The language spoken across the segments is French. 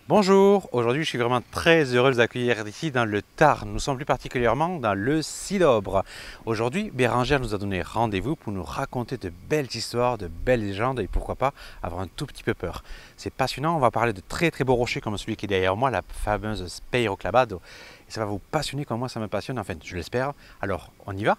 Bonjour, aujourd'hui je suis vraiment très heureux de vous accueillir ici dans le Tarn. Nous sommes plus particulièrement dans le Sidobre. Aujourd'hui, Bérangère nous a donné rendez-vous pour nous raconter de belles histoires, de belles légendes et pourquoi pas avoir un tout petit peu peur. C'est passionnant, on va parler de très très beaux rochers comme celui qui est derrière moi, la fameuse Speyro Clabado. Et ça va vous passionner comme moi ça me passionne, enfin je l'espère. Alors on y va ?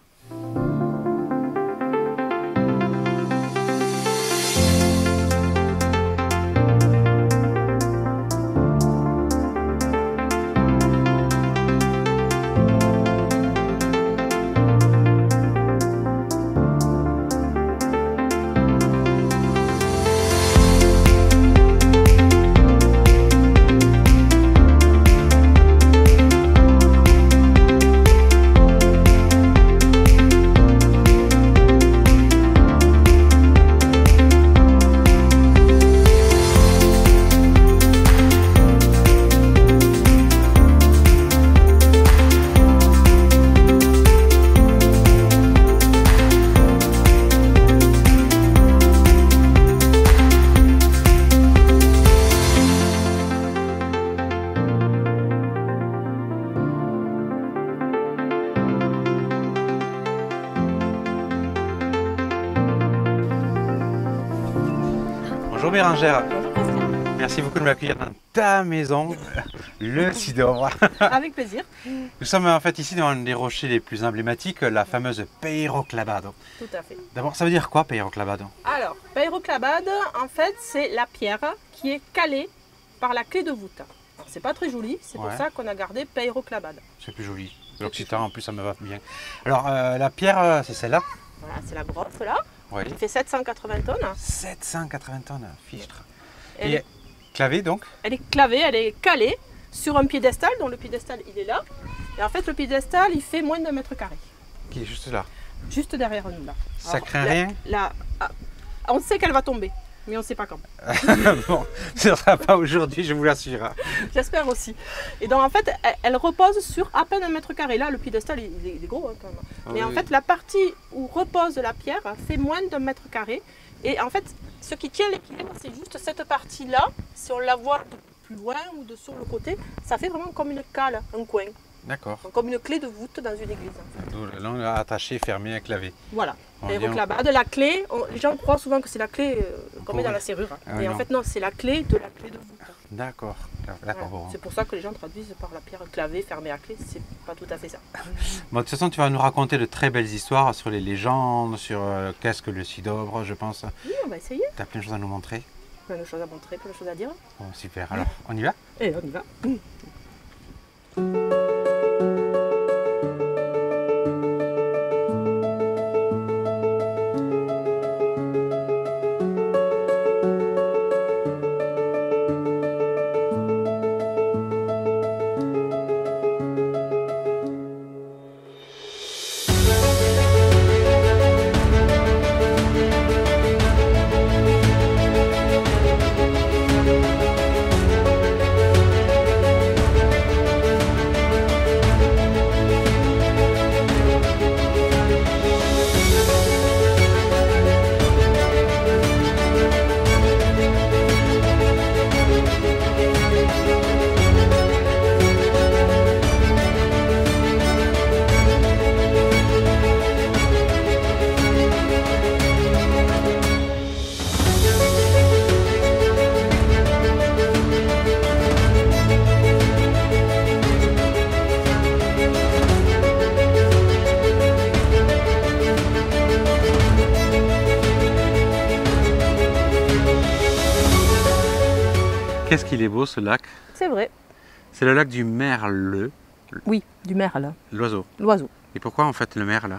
Bonjour Bérangère. Bonjour Christian. Merci beaucoup de m'accueillir dans ta maison, le Sidobre. Avec plaisir. Nous sommes en fait ici dans un des rochers les plus emblématiques, la fameuse Speyro Clabado. Tout à fait. D'abord, ça veut dire quoi Speyro Clabado? Alors, Peyro-Clabade, en fait, c'est la pierre qui est calée par la clé de voûte. Alors, c'est pas très joli, c'est pour Ouais. ça qu'on a gardé Peyro-Clabade. C'est plus joli. L'occitan en plus ça me va bien. Alors la pierre c'est celle-là? Voilà, c'est la grosse là, Oui. qui fait 780 tonnes. 780 tonnes, fichtre. Elle, Et est, clavé donc? elle est clavée, elle est calée sur un piédestal, dont le piédestal il est là. Et en fait, le piédestal il fait moins d'un mètre carré, Qui est juste là. juste derrière nous là. Ça Alors, craint rien? On sait qu'elle va tomber, mais on ne sait pas quand. Bon, ce ne sera pas aujourd'hui, je vous l'assure. J'espère aussi. Et donc en fait, elle repose sur à peine un mètre carré. Là, le piédestal, il est gros hein, quand même. Mais en Oui. fait, la partie où repose la pierre fait moins d'un mètre carré. Et en fait, ce qui tient l'équilibre, c'est juste cette partie-là. Si on la voit de plus loin ou de sur le côté, ça fait vraiment comme une cale, un coin. D'accord. Donc, comme une clé de voûte dans une église. En fait. D'où le nom attaché, fermé, clavé. Voilà. On Et vient- donc là-bas, de la clé, les gens croient souvent que c'est la clé qu'on met dans la serrure. Ah oui, Et en non. fait, non, c'est la clé de la clé de voûte. D'accord. D'accord. Voilà. Bon. C'est pour ça que les gens traduisent par la pierre clavée, fermée à clé. C'est pas tout à fait ça. Bon, de toute façon, tu vas nous raconter de très belles histoires sur les légendes, sur qu'est-ce que le Sidobre, je pense. Oui, on va essayer. Tu as plein de choses à nous montrer. Plein de choses à montrer, plein de choses à dire. Bon, super. Alors, on y va? Et on y va. Qu'est-ce qu'il est beau ce lac? C'est vrai. C'est le lac du Merle, Oui, du merle, l'oiseau. l'oiseau. Et pourquoi en fait le Merle?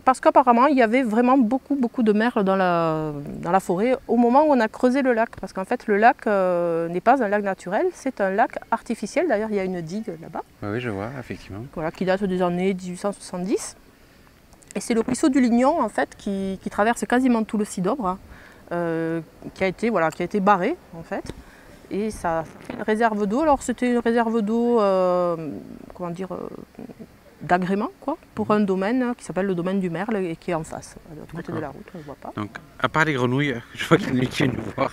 Parce qu'apparemment, il y avait vraiment beaucoup de merles dans la forêt au moment où on a creusé le lac. Parce qu'en fait, le lac n'est pas un lac naturel, c'est un lac artificiel. D'ailleurs, il y a une digue là-bas, Oui, je vois, effectivement. voilà, qui date des années 1870. Et c'est le ruisseau du Lignon, en fait, qui traverse quasiment tout le Sidobre, qui a été barré, en fait. Et ça fait une réserve d'eau. Alors, c'était une réserve d'eau, d'agrément quoi, pour un domaine qui s'appelle le domaine du Merle et qui est en face, de l'autre côté de la route, on ne le voit pas. Donc, à part les grenouilles, je vois qu'il y en a une qui vient nous voir.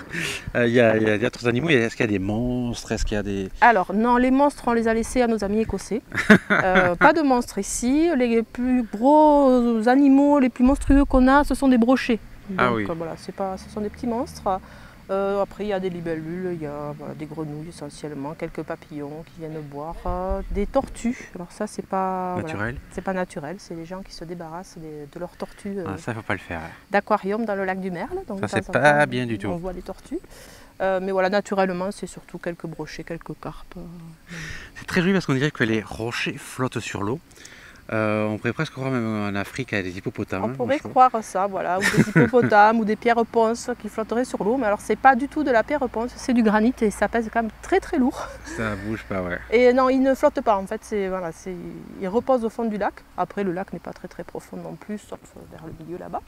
Il y a d'autres animaux. Est-ce qu'il y a des monstres? Est-ce qu'il y a des... Alors non, les monstres, on les a laissés à nos amis écossais. Pas de monstres ici. Les plus gros animaux, les plus monstrueux qu'on a, ce sont des brochets. Donc, Ah oui. voilà, ce sont des petits monstres. Après, il y a des libellules, il y a voilà, des grenouilles essentiellement, quelques papillons qui viennent boire, des tortues. Alors ça, c'est pas Naturel. voilà, c'est pas naturel, c'est les gens qui se débarrassent de leurs tortues Ah, ça, faut pas le faire. d'aquarium dans le lac du Merle. Donc, Ça, de c'est temps en pas temps, bien du tout. On voit des tortues. Mais voilà, naturellement, c'est surtout quelques brochets, quelques carpes. C'est très joli parce qu'on dirait que les rochers flottent sur l'eau. On pourrait presque croire même en Afrique à des hippopotames. On moi, pourrait je trouve. croire ça, voilà, ou des hippopotames ou des pierres ponces qui flotteraient sur l'eau, mais alors c'est pas du tout de la pierre ponce, c'est du granit et ça pèse quand même très très lourd. Ça bouge pas, ouais. Et non, il ne flotte pas en fait, il repose au fond du lac. Après, le lac n'est pas très très profond non plus, sauf vers le milieu là-bas.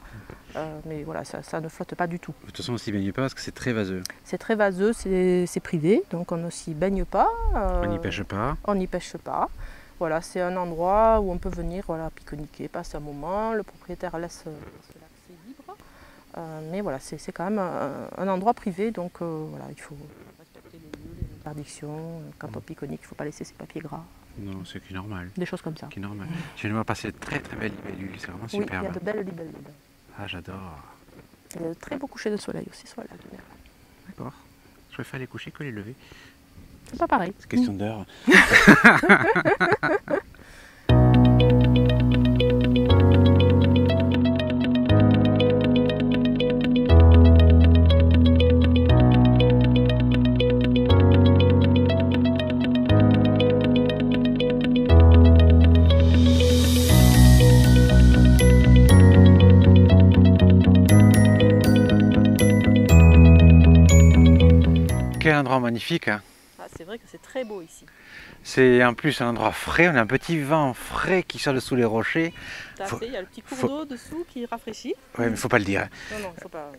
Mais voilà, ça ne flotte pas du tout. De toute façon, on s'y baigne pas parce que c'est très vaseux. C'est très vaseux, c'est privé, donc on ne s'y baigne pas. On n'y pêche pas. On n'y pêche pas. Voilà, c'est un endroit où on peut venir pique-niquer, passer un moment. Le propriétaire laisse l'accès libre. Mais voilà, c'est quand même un endroit privé, donc voilà, il faut respecter les lieux, les interdictions. Quand on pique-nique, il ne faut pas laisser ses papiers gras. Non, c'est qui est normal. Des choses comme ça. Qui est normal. Je viens de voir passer de très très belles libellules, c'est vraiment Oui, il y superbe. a de belles libellules. Ah, j'adore. Il y a de très beaux couchers de soleil aussi sur la lac du Merle. D'accord. Je préfère les coucher que les lever. C'est pas pareil. C'est question d'heure. Quel endroit magnifique, hein. Ah, c'est vrai que c'est très beau ici. C'est en plus un endroit frais, on a un petit vent frais qui sort dessous les rochers. Tout à Faut- fait, il y a le petit cours faut- d'eau dessous qui rafraîchit. Ouais, mais faut pas le dire. Non, non, il ne faut pas.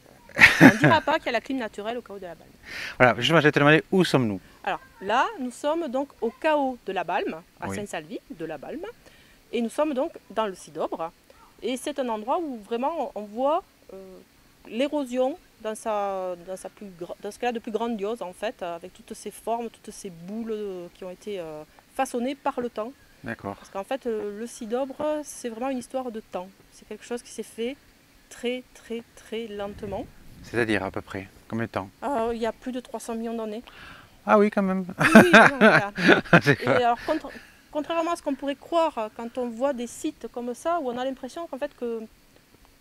On ne dira pas qu'il y a la clim naturelle au chaos de la Balme. Voilà, justement, je vais te demander où sommes-nous. Alors là, nous sommes donc au chaos de la Balme, à Oui. Saint-Salvi de la Balme. Et nous sommes donc dans le Sidobre. Et c'est un endroit où vraiment on voit l'érosion dans ce cas-là de plus grandiose en fait, avec toutes ces formes, toutes ces boules qui ont été façonnées par le temps. D'accord. Parce qu'en fait, le Sidobre, c'est vraiment une histoire de temps. C'est quelque chose qui s'est fait très très très lentement. C'est-à-dire à peu près combien de temps? Il y a plus de 300 millions d'années. Ah oui, quand même. Oui, oui, vraiment, voilà. C'est Et pas- alors, contrairement à ce qu'on pourrait croire quand on voit des sites comme ça, où on a l'impression qu'en fait que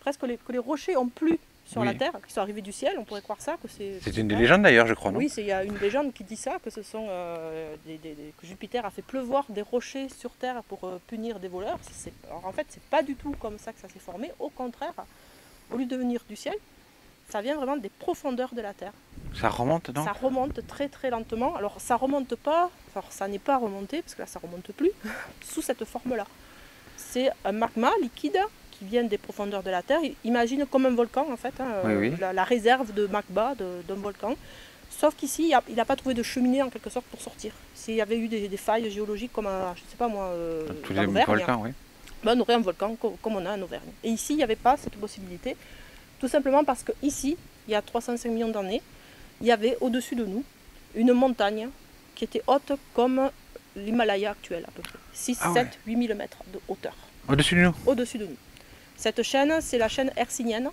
presque que les rochers ont plu sur Oui. la Terre, qu'ils sont arrivés du ciel, on pourrait croire ça, que C'est une des légendes d'ailleurs, je crois, non? Oui, il y a une légende qui dit ça, que ce sont que Jupiter a fait pleuvoir des rochers sur Terre pour punir des voleurs. Alors en fait, c'est pas du tout comme ça que ça s'est formé. Au contraire, au lieu de venir du ciel, ça vient vraiment des profondeurs de la Terre. Ça remonte, non? Ça remonte très très lentement. Alors ça remonte pas, alors ça n'est pas remonté, parce que là ça remonte plus, sous cette forme-là. C'est un magma liquide qui vient des profondeurs de la Terre. Imagine comme un volcan en fait, hein, Oui, oui. la réserve de magma d'un volcan. Sauf qu'ici, il n'a pas trouvé de cheminée en quelque sorte pour sortir. S'il y avait eu des failles géologiques comme, je sais pas moi, Tous en les Auvergne, volcans, oui. ben, on aurait un volcan comme on a en Auvergne. Et ici, il n'y avait pas cette possibilité, tout simplement parce qu'ici, il y a 305 millions d'années, il y avait au-dessus de nous une montagne qui était haute comme l'Himalaya actuel à peu près. 6, Ah ouais. 7, 8 000 mètres de hauteur, Au-dessus de nous. au-dessus de nous. Cette chaîne, c'est la chaîne hercynienne.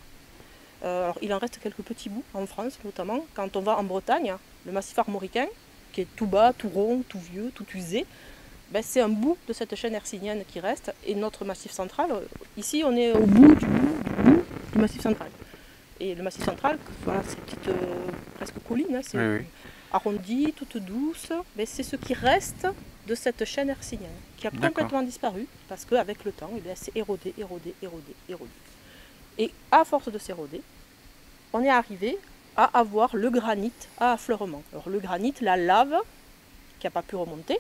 Alors, il en reste quelques petits bouts en France notamment. Quand on va en Bretagne, le massif armoricain, qui est tout bas, tout rond, tout vieux, tout usé, ben, c'est un bout de cette chaîne hercynienne qui reste. Et notre massif central, ici on est au bout du massif central. Et le massif central, voilà, ces petites presque collines, hein, c'est Oui, oui. arrondies, toutes douces, ben, c'est ce qui reste de cette chaîne hercynienne, qui a D'accord. complètement disparu, parce qu'avec le temps, eh bien, c'est érodé, érodé, érodé, érodé. Et à force de s'éroder, on est arrivé à avoir le granit à affleurement. Alors le granit, la lave, qui n'a pas pu remonter,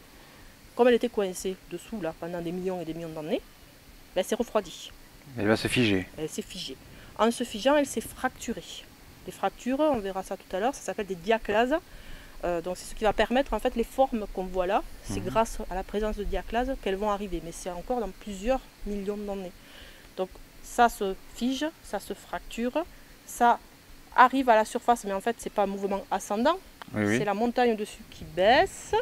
comme elle était coincée dessous là, pendant des millions et des millions d'années, ben, elle s'est refroidie, Elle va se figer. elle s'est figée. En se figeant, elle s'est fracturée. Les fractures, on verra ça tout à l'heure, ça s'appelle des diaclases. Donc c'est ce qui va permettre en fait les formes qu'on voit là, c'est grâce à la présence de diaclase qu'elles vont arriver, mais c'est encore dans plusieurs millions d'années. Donc ça se fige, ça se fracture, ça arrive à la surface, mais en fait c'est pas un mouvement ascendant, c'est la montagne au-dessus qui baisse,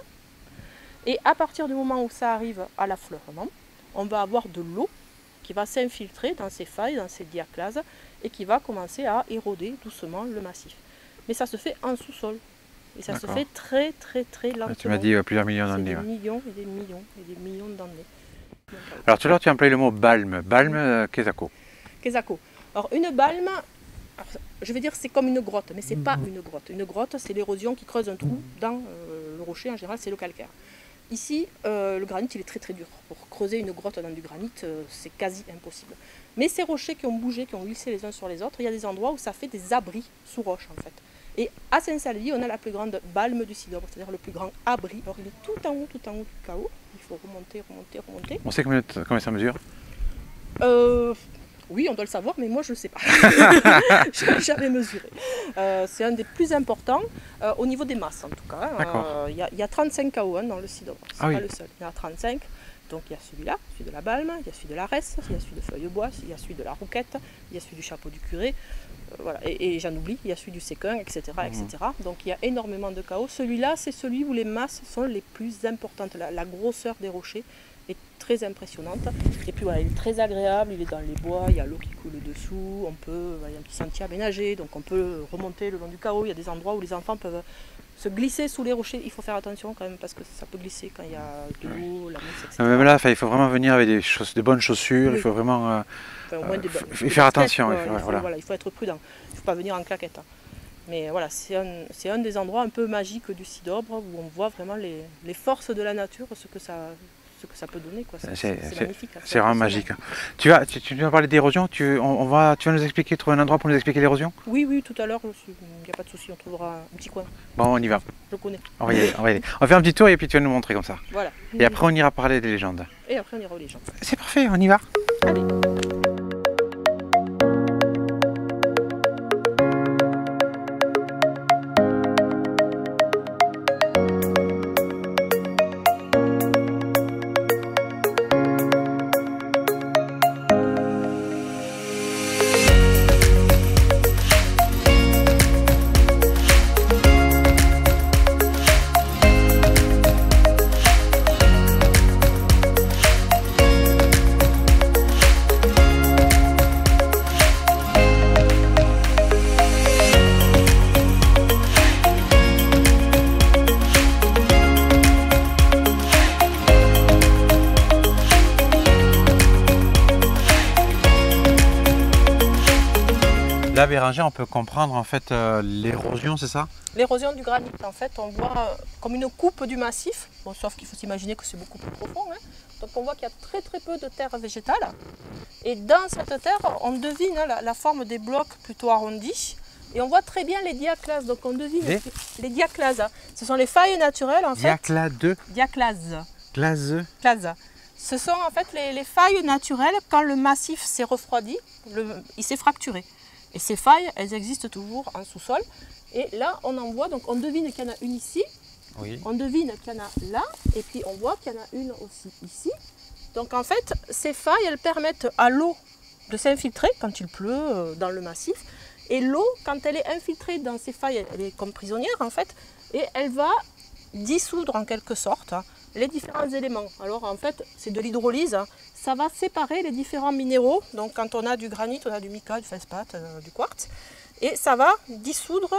et à partir du moment où ça arrive à l'affleurement, on va avoir de l'eau qui va s'infiltrer dans ces failles, dans ces diaclases, et qui va commencer à éroder doucement le massif. Mais ça se fait en sous-sol. Et ça se fait très lentement. Tu m'as dit plusieurs millions d'années. Des millions et des millions et des millions d'années. Alors tout à l'heure tu as employé le mot balme. Balme, Kesako. Kesako. Alors une balme, alors, je vais dire c'est comme une grotte, mais c'est pas une grotte. Une grotte, c'est l'érosion qui creuse un trou dans le rocher, en général c'est le calcaire. Ici, le granit il est très dur. Pour creuser une grotte dans du granit, c'est quasi impossible. Mais ces rochers qui ont bougé, qui ont glissé les uns sur les autres, il y a des endroits où ça fait des abris sous roche en fait. Et à Saint-Salvi, on a la plus grande balme du Sidobre, c'est-à-dire le plus grand abri. Alors il est tout en haut du chaos. Il faut remonter. On sait combien ça mesure? Oui, on doit le savoir, mais moi je ne sais pas. Je n'ai jamais mesuré. C'est un des plus importants au niveau des masses en tout cas. Il y a 35 KO dans le Sidobre. C'est pas le seul. Il y en a 35. Donc il y a celui-là, celui de la balme, il y a celui de la resse, il y a celui de feuille de bois, il y a celui de la rouquette, il y a celui du chapeau du curé. Voilà. Et j'en oublie, il y a celui du séquin, etc., etc. Donc il y a énormément de chaos. Celui-là, c'est celui où les masses sont les plus importantes. La grosseur des rochers est très impressionnante. Et puis voilà, il est très agréable, il est dans les bois, il y a l'eau qui coule dessous, il y a un petit sentier aménagé, donc on peut remonter le long du chaos. Il y a des endroits où les enfants peuvent se glisser sous les rochers. Il faut faire attention quand même parce que ça peut glisser quand il y a de l'eau, la mousse, etc. Même là, il faut vraiment venir avec des bonnes chaussures, il faut vraiment faire attention. Il faut être prudent, il ne faut pas venir en claquette. Mais voilà, c'est un des endroits un peu magiques du Sidobre où on voit vraiment les forces de la nature, ce que ça peut donner. C'est magnifique. C'est vraiment magique. Tu vas parler d'érosion, tu vas nous expliquer, trouver un endroit pour nous expliquer l'érosion? Oui, tout à l'heure, il n'y a pas de souci, on trouvera un petit coin. Bon, on y va. Je connais. On va y aller. On va faire un petit tour et puis tu vas nous montrer comme ça. Voilà. Et après, on ira parler des légendes. Et après, on ira aux légendes. C'est parfait, on y va. Allez. Là, Bérangère, on peut comprendre en fait l'érosion, c'est ça? L'érosion du granit, en fait, on voit comme une coupe du massif, bon, sauf qu'il faut s'imaginer que c'est beaucoup plus profond. Donc on voit qu'il y a très peu de terre végétale. Et dans cette terre, on devine la forme des blocs plutôt arrondis. Et on voit très bien les diaclases. Donc on devine les diaclases. Ce sont les failles naturelles en fait. Diaclases. Glaseux. Ce sont en fait les failles naturelles quand le massif s'est refroidi, il s'est fracturé. Et ces failles, elles existent toujours en sous-sol. Et là, on en voit, donc on devine qu'il y en a une ici. Oui. On devine qu'il y en a là. Et puis on voit qu'il y en a une aussi ici. Donc en fait, ces failles, elles permettent à l'eau de s'infiltrer quand il pleut dans le massif. Et l'eau, quand elle est infiltrée dans ces failles, elle est comme prisonnière en fait. Et elle va dissoudre en quelque sorte les différents éléments. Alors en fait, c'est de l'hydrolyse. Ça va séparer les différents minéraux. Donc quand on a du granit, on a du mica, du feldspath, du quartz. Et ça va dissoudre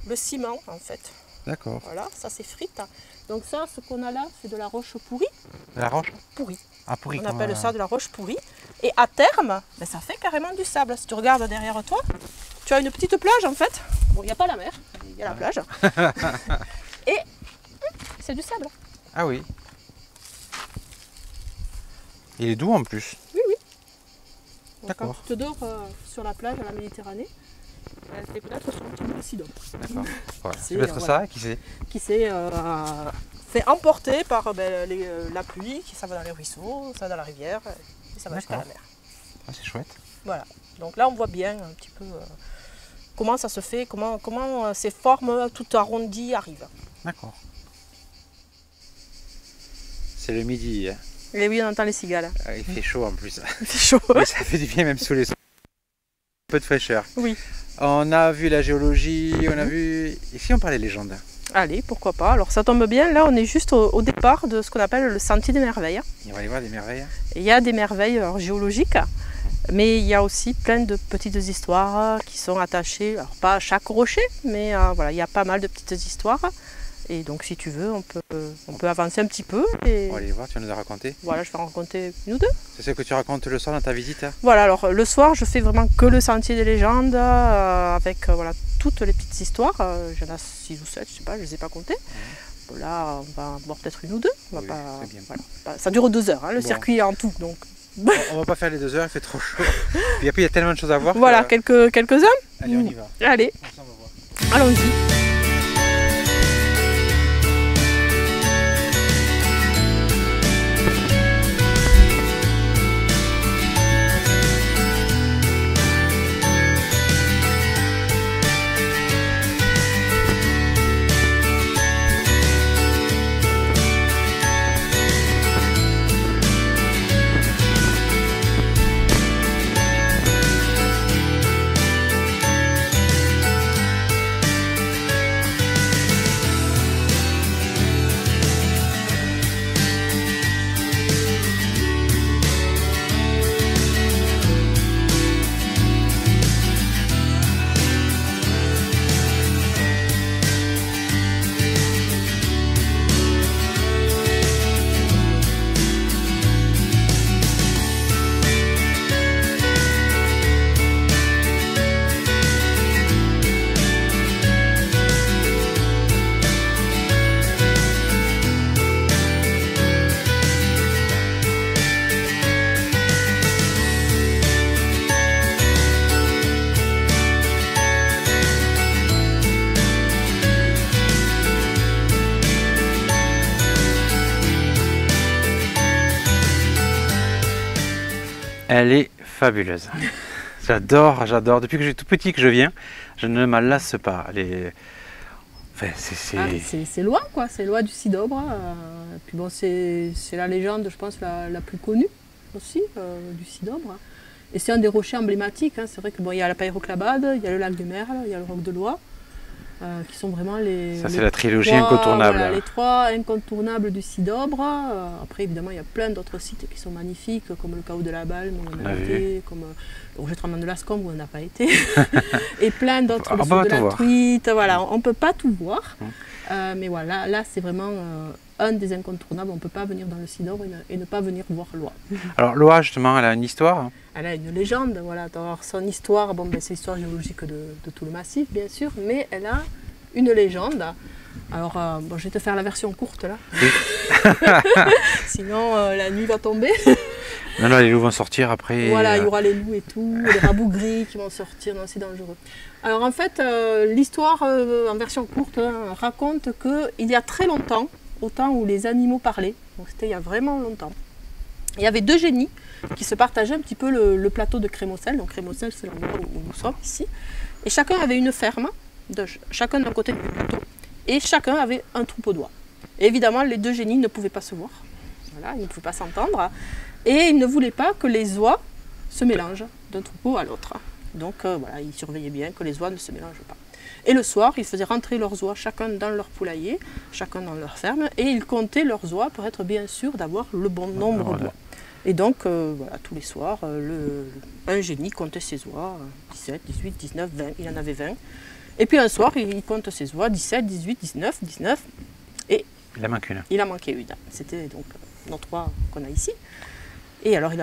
le ciment en fait. D'accord. Voilà, ça s'effrite. Donc ça, ce qu'on a là, c'est de la roche pourrie. De la roche pourrie. Ah, pourrie. On appelle ça de la roche pourrie. Et à terme, ben, ça fait carrément du sable. Si tu regardes derrière toi, tu as une petite plage en fait. Bon, il n'y a pas la mer, il y a la plage. Et c'est du sable. Ah oui. Il est doux en plus. Oui. D'accord. Quand tu te dors sur la plage à la Méditerranée, c'est peut-être sur un petit bout de Sidobre. D'accord. Voilà. C'est peut-être ça, qui sait. Qui s'est fait emporter par la pluie, ça va dans les ruisseaux, ça va dans la rivière, et ça va jusqu'à la mer. Ah, c'est chouette. Voilà. Donc là, on voit bien un petit peu comment ça se fait, comment ces formes tout arrondies arrivent. D'accord. C'est le midi. Hein. Et oui, on entend les cigales. Ah, il fait chaud en plus. Il fait chaud. Mais ça fait du bien même sous les soleils. Un peu de fraîcheur. Oui. On a vu la géologie, on a vu... Et si on parlait légende? Allez, pourquoi pas. Alors ça tombe bien, là on est juste au départ de ce qu'on appelle le sentier des merveilles. On va aller voir des merveilles. Il y a des merveilles alors, géologiques, mais il y a aussi plein de petites histoires qui sont attachées, alors pas à chaque rocher, mais voilà, il y a pas mal de petites histoires. Et donc si tu veux, on peut avancer un petit peu. Et... On va aller voir, tu vas nous en raconter. Voilà, je vais en raconter une ou deux. C'est ce que tu racontes le soir dans ta visite? Voilà, alors le soir, je fais vraiment que le sentier des légendes, avec voilà, toutes les petites histoires. Il y en a 6 ou 7, je sais pas, je ne les ai pas comptées. Bon, là, on va voir peut-être une ou deux. On va Oui, pas, c'est bien. voilà, ça dure 2 heures, hein, le circuit en tout. Donc. On va pas faire les 2 heures, il fait trop chaud. Et après, il y a tellement de choses à voir. Voilà, que... quelques-uns. Allez, on y va. Allez, On va voir. allons-y. Elle est fabuleuse. J'adore, j'adore. Depuis que j'ai tout petit que je viens, je ne m'en lasse pas. Elle est... Enfin, c'est loin, quoi. C'est loin du Sidobre. Puis bon, c'est la légende, je pense, la plus connue aussi du Sidobre. Et c'est un des rochers emblématiques. Hein. C'est vrai que bon, il y a la Payroclabade, il y a le lac du Merle, il y a le roc de Loie, qui sont vraiment les. Ça, c'est la trilogie 3, incontournable. Voilà, les 3 incontournables du Sidobre. Après, évidemment, il y a plein d'autres sites qui sont magnifiques, comme le Chaos de la Balme, où on a été, comme le rocher tremblement de Lascombe, où on n'a pas été, et plein d'autres, le sud de la Truite. Voilà, on ne peut pas tout voir. Mais voilà, là, c'est vraiment un des incontournables. On ne peut pas venir dans le Sidobre et ne pas venir voir Loie. Alors, Loie, justement, elle a une histoire. Elle a une légende, voilà. Alors, son histoire, bon, ben, c'est l'histoire géologique de tout le massif, bien sûr, mais elle a une légende. Alors, bon, je vais te faire la version courte, là. Oui. Sinon, la nuit va tomber. Non, non, les loups vont sortir après. Voilà, il y aura les loups et tout, les rabougris qui vont sortir, non, c'est dangereux. Alors, en fait, l'histoire, en version courte, raconte qu'il y a très longtemps, au temps où les animaux parlaient, donc c'était il y a vraiment longtemps, il y avait 2 génies qui se partageaient un petit peu le plateau de Crémocel. Donc Crémocel, c'est l'endroit où nous sommes ici. Et chacun avait une ferme, chacun d'un côté du plateau. Et chacun avait un troupeau d'oies. Et évidemment, les 2 génies ne pouvaient pas se voir. Voilà, ils ne pouvaient pas s'entendre. Et ils ne voulaient pas que les oies se mélangent d'un troupeau à l'autre. Donc voilà, ils surveillaient bien que les oies ne se mélangent pas. Et le soir, ils faisaient rentrer leurs oies chacun dans leur poulailler, chacun dans leur ferme, et ils comptaient leurs oies pour être bien sûr d'avoir le bon nombre d'oies. Et donc, voilà, tous les soirs, un génie comptait ses oies, 17, 18, 19, 20, il en avait 20. Et puis un soir, il compte ses oies, 17, 18, 19, et il en manque une. Il en manquait une. C'était donc notre oie qu'on a ici. Et alors, il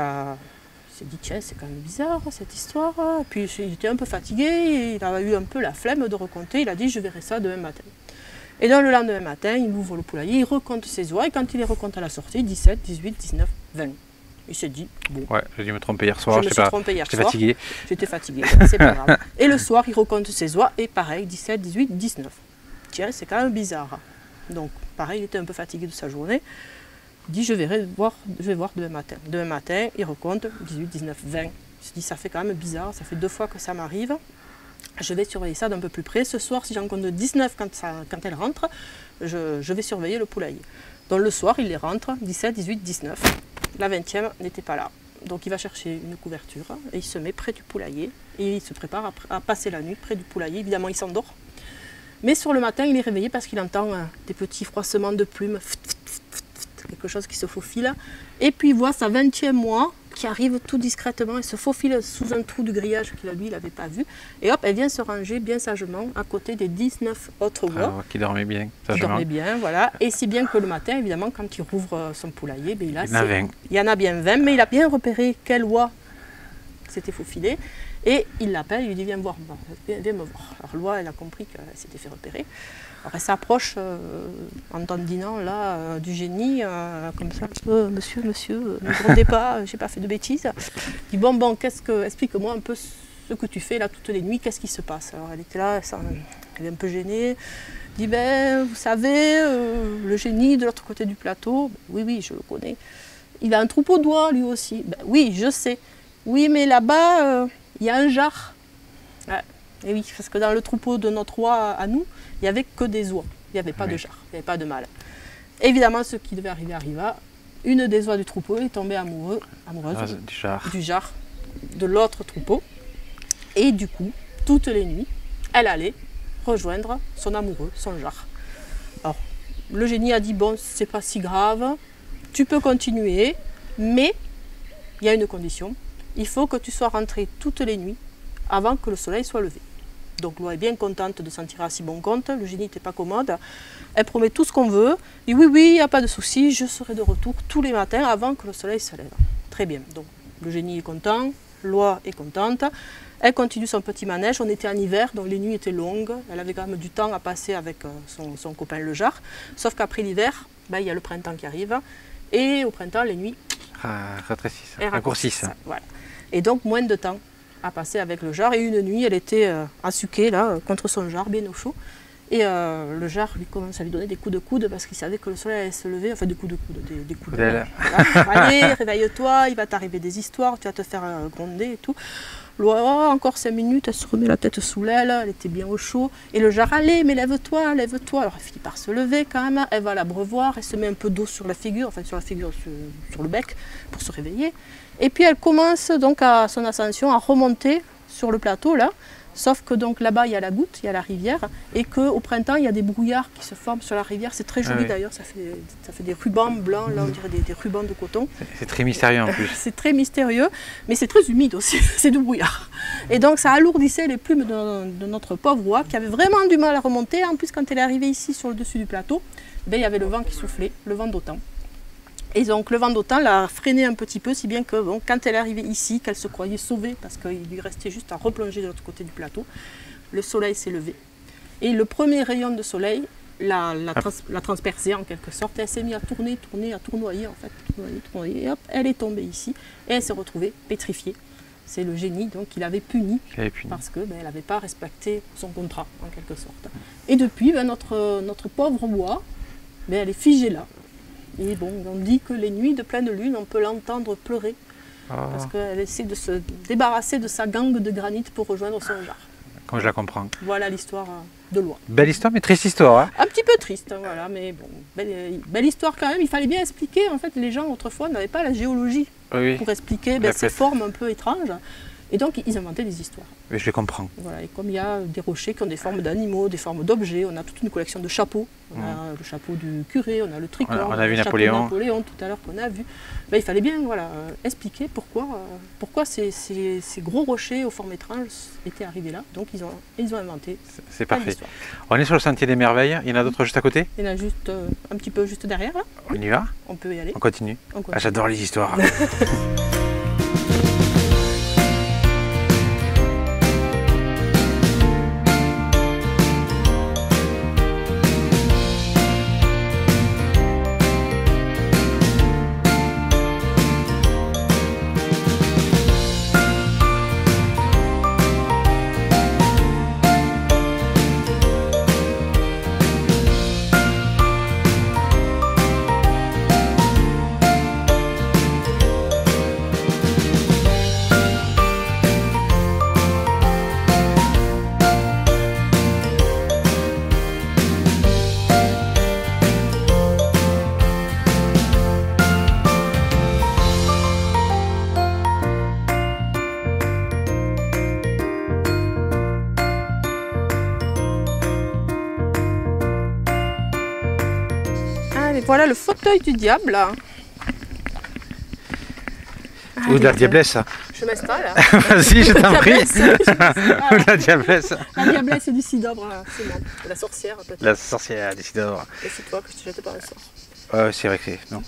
s'est dit, tiens, c'est quand même bizarre cette histoire. Puis il était un peu fatigué, il a eu un peu la flemme de recompter, il a dit, je verrai ça demain matin. Et donc le lendemain matin, il ouvre le poulailler, il recompte ses oies, et quand il les recompte à la sortie, 17, 18, 19, 20. Il s'est dit, bon. Ouais, j'ai dû me tromper hier soir, j'étais fatigué. J'étais fatigué, c'est pas grave. Et le soir, il recompte ses oies, et pareil, 17, 18, 19. Tiens, c'est quand même bizarre. Donc, pareil, il était un peu fatigué de sa journée. Il dit, je vais voir demain matin. Demain matin, il recompte 18, 19, 20. Il se dit, ça fait quand même bizarre, ça fait 2 fois que ça m'arrive. Je vais surveiller ça d'un peu plus près. Ce soir, si j'en compte 19 quand elle rentre, je vais surveiller le poulailler. Donc le soir, il les rentre, 17, 18, 19. La 20e n'était pas là. Donc il va chercher une couverture et il se met près du poulailler. Et il se prépare à passer la nuit près du poulailler. Évidemment, il s'endort. Mais sur le matin, il est réveillé parce qu'il entend des petits froissements de plumes. Quelque chose qui se faufile. Et puis il voit sa 20e oie qui arrive tout discrètement et se faufile sous un trou du grillage qu'il lui, il n'avait pas vu. Et hop, elle vient se ranger bien sagement à côté des 19 autres oies. Qui dormaient bien. Qui dormaient bien, voilà. Et si bien que le matin, évidemment, quand il rouvre son poulailler, ben, il y en a bien 20, mais il a bien repéré quelle oie s'était faufilée. Et il l'appelle, il lui dit viens me voir, viens me voir. Alors l'oie, elle a compris qu'elle s'était fait repérer. Alors elle s'approche en dandinant là du génie, comme ça, monsieur, ne grondez pas, j'ai pas fait de bêtises. Il dit bon, explique-moi un peu ce que tu fais là toutes les nuits, qu'est-ce qui se passe? Alors elle était là, elle est un peu gênée. Elle dit vous savez, le génie de l'autre côté du plateau, oui, je le connais. Il a un troupeau d'oies lui aussi. Oui, je sais. Oui, mais là-bas, il y a un jar. Ouais. Et oui, parce que dans le troupeau de notre oie à nous, il n'y avait que des oies. Il n'y avait pas de jar, il n'y avait pas de mâle. Évidemment, ce qui devait arriver arriva. Une des oies du troupeau est tombée amoureuse du jar de l'autre troupeau. Et du coup, toutes les nuits, elle allait rejoindre son amoureux, son jar. Alors, le génie a dit, bon, c'est pas si grave, tu peux continuer, mais il y a une condition. Il faut que tu sois rentré toutes les nuits avant que le soleil soit levé. Donc l'oie est bien contente de s'en tirer à si bon compte, le génie n'était pas commode, elle promet tout ce qu'on veut, et oui, il n'y a pas de souci, je serai de retour tous les matins avant que le soleil se lève. Très bien, donc le génie est content, l'oie est contente, elle continue son petit manège, on était en hiver, donc les nuits étaient longues, elle avait quand même du temps à passer avec son copain le jar, sauf qu'après l'hiver, il y a le printemps qui arrive, et au printemps, les nuits raccourcissent. Voilà. Et donc moins de temps à passer avec le jar. Et une nuit, elle était assuquée là, contre son jar, bien au chaud. Et le jar lui commence à lui donner des coups de coude parce qu'il savait que le soleil allait se lever. Enfin, des coups de coude, des coups de coude. Voilà. Allez, réveille-toi, il va t'arriver des histoires, tu vas te faire gronder et tout. L'oie, encore 5 minutes, elle se remet la tête sous l'aile, elle était bien au chaud. Et le jar, allez, mais lève-toi, lève-toi. Alors elle finit par se lever quand même, elle va l'abreuvoir, elle se met un peu d'eau sur la figure, enfin sur le bec, pour se réveiller. Et puis elle commence donc à son ascension à remonter sur le plateau là, sauf que donc là-bas il y a la goutte, il y a la rivière, et qu'au printemps il y a des brouillards qui se forment sur la rivière, c'est très joli d'ailleurs, ça fait des rubans blancs, là on dirait des rubans de coton. C'est très mystérieux en plus. C'est très mystérieux, mais c'est très humide aussi, c'est du brouillard. Et donc ça alourdissait les plumes de notre pauvre oie qui avait vraiment du mal à remonter, en plus quand elle est arrivée ici sur le dessus du plateau, il y avait le vent qui soufflait, le vent d'OTAN. Et donc le vent d'OTAN l'a freinée un petit peu, si bien que quand elle est arrivée ici, qu'elle se croyait sauvée, parce qu'il lui restait juste à replonger de l'autre côté du plateau, le soleil s'est levé. Et le premier rayon de soleil l'a transpercée en quelque sorte, et elle s'est mise à tournoyer en fait, tournoyer, et hop, elle est tombée ici, et elle s'est retrouvée pétrifiée. C'est le génie donc, qui l'avait punie parce qu'elle n'avait pas respecté son contrat en quelque sorte. Et depuis, notre pauvre oie, elle est figée là. Et bon, on dit que les nuits de pleine lune, on peut l'entendre pleurer. Parce qu'elle essaie de se débarrasser de sa gangue de granit pour rejoindre son jar. Comme je la comprends. Voilà l'histoire de l'oie. Belle histoire, mais triste histoire. Hein. Un petit peu triste, voilà, mais bon, belle histoire quand même. Il fallait bien expliquer, en fait, les gens autrefois n'avaient pas la géologie pour expliquer ces formes un peu étranges. Et donc, ils inventaient des histoires. Mais je les comprends. Voilà, et comme il y a des rochers qui ont des formes d'animaux, des formes d'objets, on a toute une collection de chapeaux. On a le chapeau du curé, on a le tricorne, on a vu le Napoléon. chapeau de Napoléon tout à l'heure qu'on a vu. Il fallait bien expliquer pourquoi ces gros rochers aux formes étranges étaient arrivés là. Donc, ils ont inventé. C'est parfait. On est sur le sentier des merveilles. Il y en a d'autres juste à côté? Il y en a juste un petit peu juste derrière. Là. On y va? On peut y aller. On continue. J'adore les histoires. Et voilà le fauteuil du diable. Ou de la diablesse. Je m'installe. Vas-y, je t'en prie. Ou La diablesse. La diablesse et du cidre, c'est moi. La sorcière peut-être. La sorcière des cidres. Et c'est toi que je te jette par le sort. C'est vrai que c'est. Non.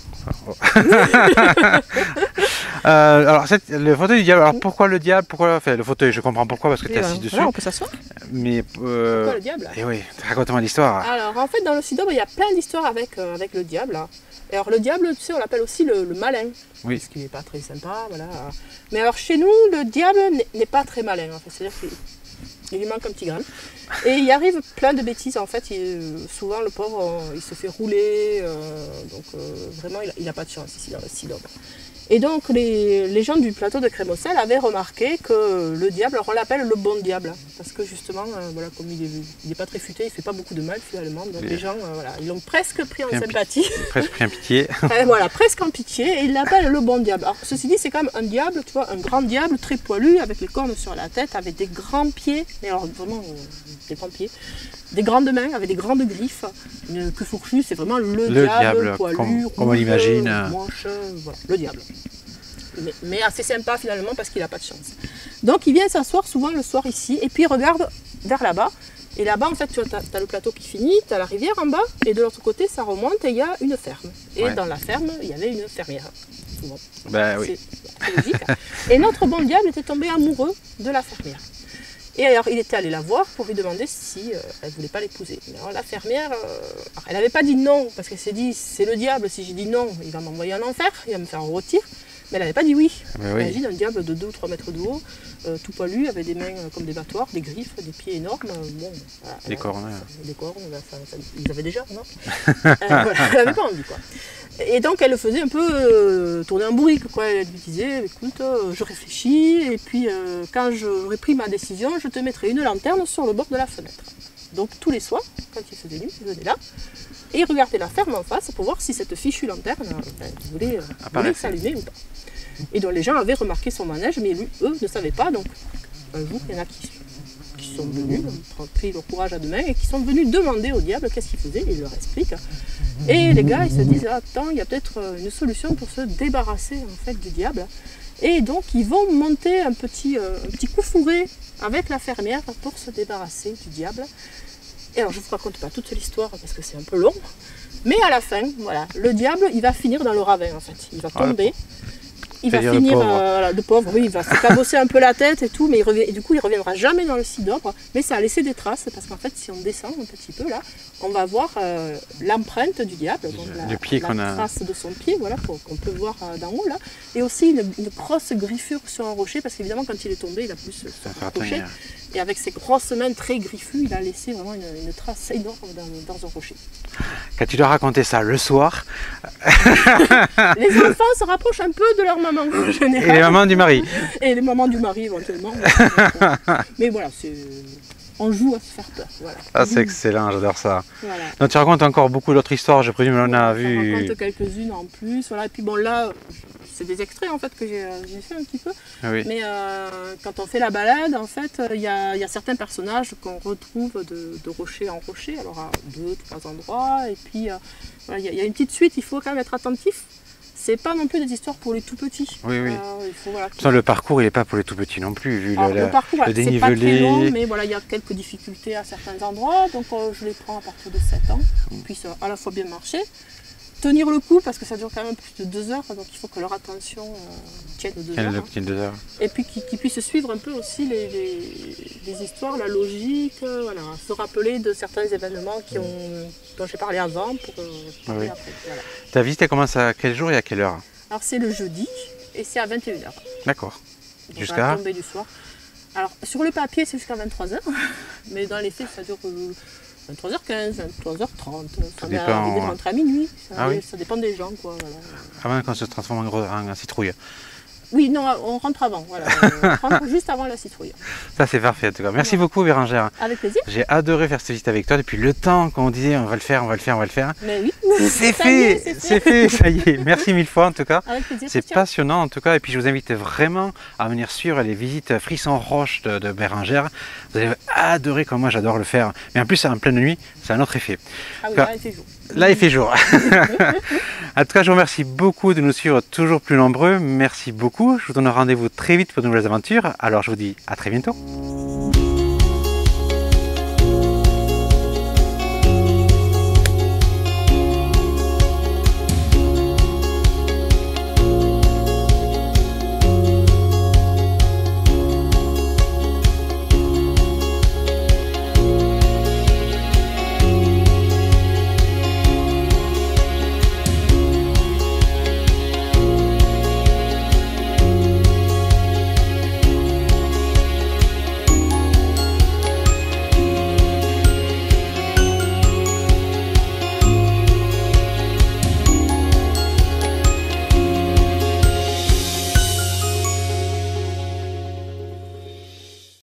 Alors, le fauteuil du diable. Alors, pourquoi le diable? Pourquoi enfin, le fauteuil? Je comprends pourquoi, parce que tu es assis dessus. Voilà, on peut s'asseoir. Mais. Pourquoi le diable? Et oui, raconte-moi l'histoire. Alors, en fait, dans le cidre, il y a plein d'histoires avec le diable. Et alors, le diable, tu sais, on l'appelle aussi le malin. Oui. Parce qu'il n'est pas très sympa, voilà. Mais alors, chez nous, le diable n'est pas très malin, en fait. C'est-à-dire qu'il lui manque un petit grain. Et il arrive plein de bêtises, en fait. Souvent, le pauvre, il se fait rouler. Donc, vraiment, il n'a pas de chance ici, dans le cidre. Et donc, les gens du plateau de Crémocel avaient remarqué que le diable, alors on l'appelle le bon diable. Parce que justement, voilà, comme il n'est pas très futé, il ne fait pas beaucoup de mal finalement. Donc les gens, voilà, ils l'ont presque pris en sympathie. Presque pris en pitié. Voilà, presque en pitié. Et ils l'appellent le bon diable. Alors, ceci dit, c'est quand même un diable, tu vois, un grand diable très poilu, avec les cornes sur la tête, avec des grands pieds. Mais alors, vraiment, des grands pieds. Des grandes mains, avec des grandes griffes. Que fourchu, c'est vraiment le diable poilu, comme on l'imagine. Moche, voilà, le diable. Mais assez sympa finalement parce qu'il n'a pas de chance. Donc il vient s'asseoir souvent le soir ici et puis il regarde vers là-bas. Et là-bas en fait tu as le plateau qui finit, tu as la rivière en bas et de l'autre côté ça remonte et il y a une ferme. Et dans la ferme il y avait une fermière. Souvent. Ben oui. C'est logique. Et notre bon diable était tombé amoureux de la fermière. Et alors il était allé la voir pour lui demander si elle ne voulait pas l'épouser. Alors la fermière, elle n'avait pas dit non parce qu'elle s'est dit c'est le diable, si j'ai dit non il va m'envoyer en enfer, il va me faire un retire. Mais elle n'avait pas dit oui. Imagine un diable de 2 ou 3 mètres de haut, tout poilu, avec des mains comme des battoirs, des griffes, des pieds énormes. Bon, voilà, des cornes. Des cornes, ils avaient déjà, non voilà, elle n'avait pas envie, quoi. Et donc elle le faisait un peu tourner un bourrique, quoi. Elle lui disait, écoute, je réfléchis, et puis quand j'aurai pris ma décision, je te mettrai une lanterne sur le bord de la fenêtre. Donc tous les soirs, quand il faisait nuit, il venait là, et il regardait la ferme en face pour voir si cette fichue lanterne voulait s'allumer ou pas. Et donc les gens avaient remarqué son manège, mais eux ne savaient pas. Donc un jour, il y en a qui sont venus, ont pris leur courage à deux mains et qui sont venus demander au diable qu'est-ce qu'il faisait. Et il leur explique. Et les gars, ils se disent, attends, il y a peut-être une solution pour se débarrasser en fait du diable. Et donc ils vont monter un petit coup fourré avec la fermière pour se débarrasser du diable. Et alors je ne vous raconte pas toute l'histoire parce que c'est un peu long. Mais à la fin, voilà, le diable, il va finir dans le ravin en fait. Il va tomber. Il va finir de pauvre, oui, il va se cabosser un peu la tête et tout, mais du coup il ne reviendra jamais dans le cidre, mais ça a laissé des traces, parce qu'en fait si on descend un petit peu là, on va voir l'empreinte du diable, donc la trace de son pied, voilà, qu'on peut voir d'en haut là, et aussi une grosse griffure sur un rocher, parce qu'évidemment quand il est tombé, il a pu se rapprocher, et avec ses grosses mains très griffues, il a laissé vraiment une trace énorme dans un rocher. Quand tu dois raconter ça le soir... Les enfants se rapprochent un peu de leur maman en général. Et les mamans du mari. Et les mamans du mari éventuellement. Mais voilà, on joue à se faire peur. Voilà. Ah, c'est excellent, j'adore ça. Voilà. Donc tu racontes encore beaucoup d'autres histoires, je présume, on a vu. Je raconte quelques-unes en plus. Voilà. Et puis bon, là, c'est des extraits en fait que j'ai fait un petit peu. Oui. Mais quand on fait la balade, en fait, il y a certains personnages qu'on retrouve de rocher en rocher, alors à 2-3 endroits. Et puis voilà, il y a une petite suite, il faut quand même être attentif. C'est pas non plus des histoires pour les tout petits. Oui, oui. Il faut, voilà, le parcours, il n'est pas pour les tout petits non plus, vu le parcours, le dénivelé. C'est pas très long, mais voilà, il y a quelques difficultés à certains endroits. Donc je les prends à partir de 7 ans. Puis ça a à la fois bien marché. Tenir le coup, parce que ça dure quand même plus de 2 heures, donc il faut que leur attention tienne 2 heures. Et puis qu'ils puissent suivre un peu aussi les histoires, la logique, voilà, se rappeler de certains événements dont j'ai parlé avant pour parler après. Voilà. Ta visite, elle commence à quel jour et à quelle heure? Alors c'est le jeudi et c'est à 21h. D'accord. Jusqu'à la tombée du soir. Alors sur le papier c'est jusqu'à 23h, mais dans les faits ça dure 23h15, 23h30, ça m'est arrivé de rentrer à minuit, ça dépend des gens quoi. Voilà. Avant qu'on se transforme en citrouille. Oui, non, on rentre avant. Voilà. On rentre juste avant la citrouille. Ça c'est parfait en tout cas. Merci beaucoup Bérangère. Avec plaisir. J'ai adoré faire cette visite avec toi depuis le temps qu'on disait on va le faire, on va le faire, on va le faire. Mais oui. C'est Ça y est, fait, c'est fait, ça y est. Merci mille fois en tout cas. Avec plaisir. C'est passionnant en tout cas. Et puis je vous invite vraiment à venir suivre les visites Frisson Roche de Bérangère. Vous allez adorer comme moi j'adore le faire. Mais en plus en pleine nuit, c'est un autre effet. Ah oui, là il fait jour. Là il fait jour. En tout cas, je vous remercie beaucoup de nous suivre toujours plus nombreux. Merci beaucoup. Je vous donne rendez-vous très vite pour de nouvelles aventures. Alors je vous dis à très bientôt.